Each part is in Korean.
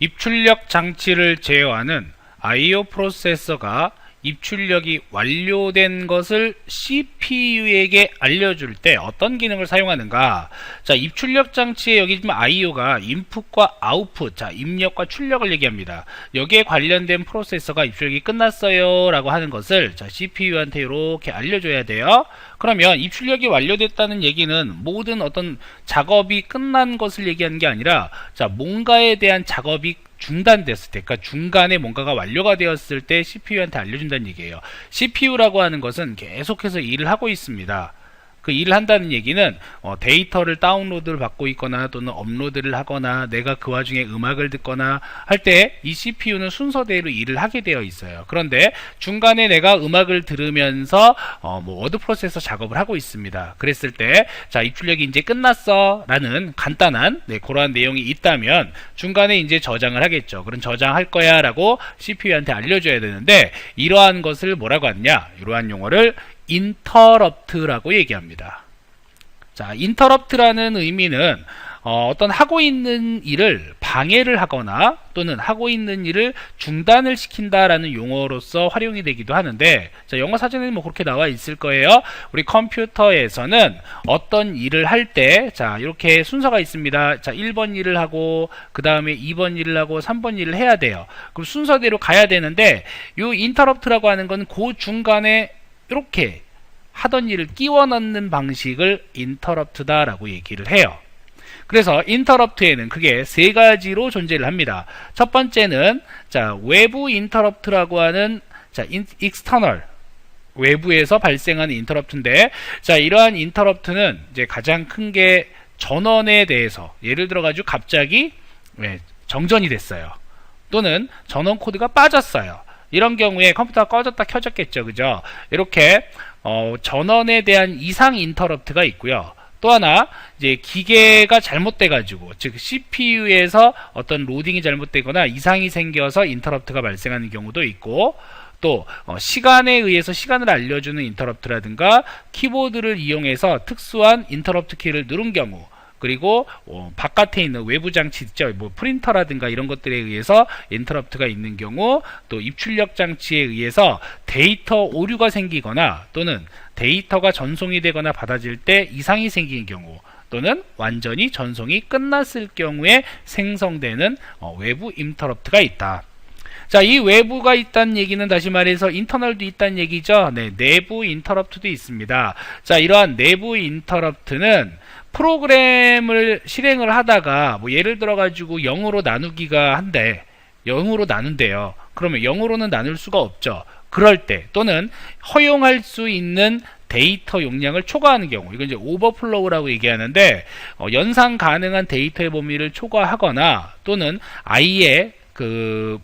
입출력 장치를 제어하는 I/O 프로세서가 입출력이 완료된 것을 CPU에게 알려줄 때 어떤 기능을 사용하는가? 자, 입출력 장치에 여기 지금 I/O가 인풋과 아웃풋, 자, 입력과 출력을 얘기합니다. 여기에 관련된 프로세서가 입출력이 끝났어요 라고 하는 것을 자, CPU한테 이렇게 알려줘야 돼요. 그러면 입출력이 완료됐다는 얘기는 모든 어떤 작업이 끝난 것을 얘기하는 게 아니라 자, 뭔가에 대한 작업이 중단됐을 때, 그러니까 중간에 뭔가가 완료가 되었을 때 CPU한테 알려준다는 얘기예요. CPU라고 하는 것은 계속해서 일을 하고 있습니다. 그 일을 한다는 얘기는 데이터를 다운로드를 받고 있거나 또는 업로드를 하거나 내가 그 와중에 음악을 듣거나 할 때 이 CPU는 순서대로 일을 하게 되어 있어요. 그런데 중간에 내가 음악을 들으면서 워드 프로세서 작업을 하고 있습니다. 그랬을 때 자, 입출력이 이제 끝났어 라는 간단한 그러한 내용이 있다면 중간에 이제 저장을 하겠죠. 그럼 저장할 거야 라고 CPU한테 알려줘야 되는데 이러한 것을 뭐라고 하느냐, 이러한 용어를 interrupt라고 얘기합니다. 자, interrupt라는 의미는 어떤 하고 있는 일을 방해를 하거나 또는 하고 있는 일을 중단을 시킨다라는 용어로서 활용이 되기도 하는데, 자, 영어 사전에는 뭐 그렇게 나와 있을 거예요. 우리 컴퓨터에서는 어떤 일을 할 때 자, 이렇게 순서가 있습니다. 자, 1번 일을 하고 그 다음에 2번 일을 하고 3번 일을 해야 돼요. 그럼 순서대로 가야 되는데 이 interrupt라고 하는 건 그 중간에 이렇게 하던 일을 끼워 넣는 방식을 interrupt다라고 얘기를 해요. 그래서 interrupt에는 그게 세 가지로 존재를 합니다. 첫 번째는 자, 외부 interrupt라고 하는 자, external, 외부에서 발생하는 interrupt인데, 자, 이러한 interrupt는 이제 가장 큰 게 전원에 대해서, 예를 들어 가지고 갑자기 정전이 됐어요. 또는 전원 코드가 빠졌어요. 이런 경우에 컴퓨터가 꺼졌다 켜졌겠죠, 그죠? 이렇게 전원에 대한 이상 인터럽트가 있고요. 또 하나 이제 기계가 잘못돼 가지고, 즉 CPU에서 어떤 로딩이 잘못되거나 이상이 생겨서 인터럽트가 발생하는 경우도 있고, 또 시간에 의해서 시간을 알려주는 인터럽트라든가 키보드를 이용해서 특수한 인터럽트 키를 누른 경우, 그리고 바깥에 있는 외부 장치 있죠, 뭐 프린터라든가 이런 것들에 의해서 인터럽트가 있는 경우, 또 입출력 장치에 의해서 데이터 오류가 생기거나 또는 데이터가 전송이 되거나 받아질 때 이상이 생긴 경우, 또는 완전히 전송이 끝났을 경우에 생성되는 외부 인터럽트가 있다. 자, 이 외부가 있다는 얘기는 다시 말해서 인터널도 있다는 얘기죠. 네, 내부 인터럽트도 있습니다. 자, 이러한 내부 인터럽트는 프로그램을 실행을 하다가 뭐 예를 들어 가지고 0으로 나누기가 한데 0으로 나눈대요. 그러면 0으로는 나눌 수가 없죠. 그럴 때 또는 허용할 수 있는 데이터 용량을 초과하는 경우, 이건 이제 오버플로우라고 얘기하는데 연상 가능한 데이터의 범위를 초과하거나 또는 아예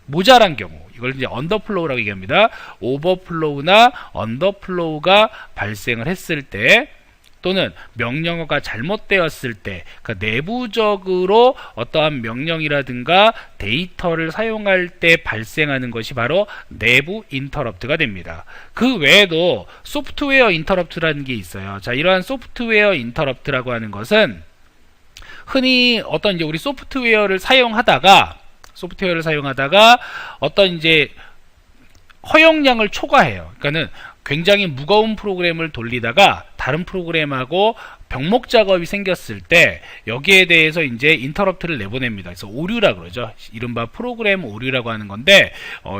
모자란 경우, 이걸 이제 언더플로우라고 얘기합니다. 오버플로우나 언더플로우가 발생을 했을 때, 또는 명령어가 잘못되었을 때, 그러니까 내부적으로 어떠한 명령이라든가 데이터를 사용할 때 발생하는 것이 바로 내부 인터럽트가 됩니다. 그 외에도 소프트웨어 인터럽트라는 게 있어요. 자, 이러한 소프트웨어 인터럽트라고 하는 것은 흔히 어떤 이제 우리 소프트웨어를 사용하다가 어떤 이제 허용량을 초과해요. 그러니까는 굉장히 무거운 프로그램을 돌리다가 다른 프로그램하고 병목 작업이 생겼을 때 여기에 대해서 이제 인터럽트를 내보냅니다. 그래서 오류라고 그러죠. 이른바 프로그램 오류라고 하는 건데,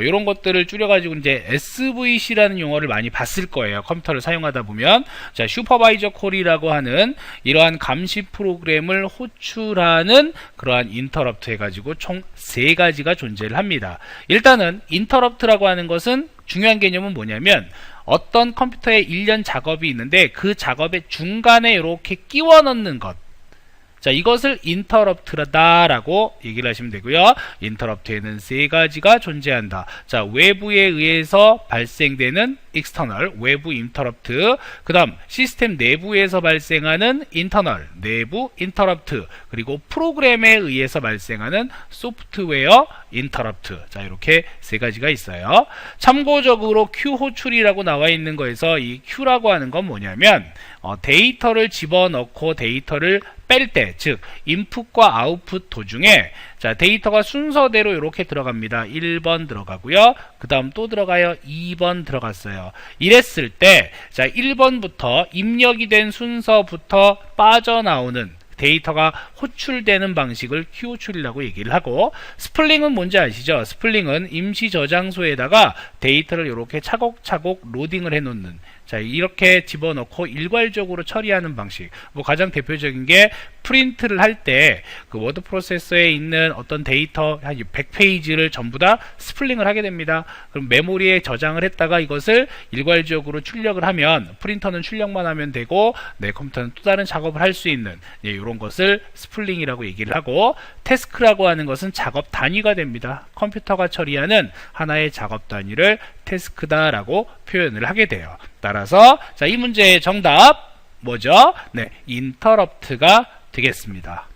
이런 것들을 줄여가지고 이제 SVC라는 용어를 많이 봤을 거예요. 컴퓨터를 사용하다 보면. 자, 슈퍼바이저 콜이라고 하는 이러한 감시 프로그램을 호출하는 그러한 인터럽트 해가지고 총 3가지가 존재를 합니다. 일단은 인터럽트라고 하는 것은 중요한 개념은 뭐냐면, 어떤 컴퓨터에 일련 작업이 있는데 그 작업의 중간에 이렇게 끼워 넣는 것, 자, 이것을 인터럽트다라고 얘기를 하시면 되고요. 인터럽트에는 3가지가 존재한다. 자, 외부에 의해서 발생되는 external, 외부 인터럽트, 그 다음 시스템 내부에서 발생하는 internal, 내부 인터럽트, 그리고 프로그램에 의해서 발생하는 소프트웨어 인터럽트. 자, 이렇게 3가지가 있어요. 참고적으로 Q 호출이라고 나와 있는 거에서 이 Q라고 하는 건 뭐냐면 데이터를 집어넣고 데이터를 뺄 때, 즉 인풋과 아웃풋 도중에 자 데이터가 순서대로 이렇게 들어갑니다. 1번 들어가고요. 그 다음 또 들어가요. 2번 들어갔어요. 이랬을 때 자 1번부터 입력이 된 순서부터 빠져나오는 데이터가 호출되는 방식을 Q호출이라고 얘기를 하고, 스플링은 뭔지 아시죠? 스플링은 임시 저장소에다가 데이터를 이렇게 차곡차곡 로딩을 해놓는, 자 이렇게 집어넣고 일괄적으로 처리하는 방식. 뭐 가장 대표적인 게 프린트를 할 때 그 워드 프로세서에 있는 어떤 데이터 한 100페이지를 전부 다 스플링을 하게 됩니다. 그럼 메모리에 저장을 했다가 이것을 일괄적으로 출력을 하면 프린터는 출력만 하면 되고 내 컴퓨터는 또 다른 작업을 할 수 있는, 예, 이런 것을 스플링이라고 얘기를 하고, 태스크라고 하는 것은 작업 단위가 됩니다. 컴퓨터가 처리하는 하나의 작업 단위를 태스크다라고 표현을 하게 돼요. 따라서 자, 이 문제의 정답 뭐죠? 네, 인터럽트가 되겠습니다.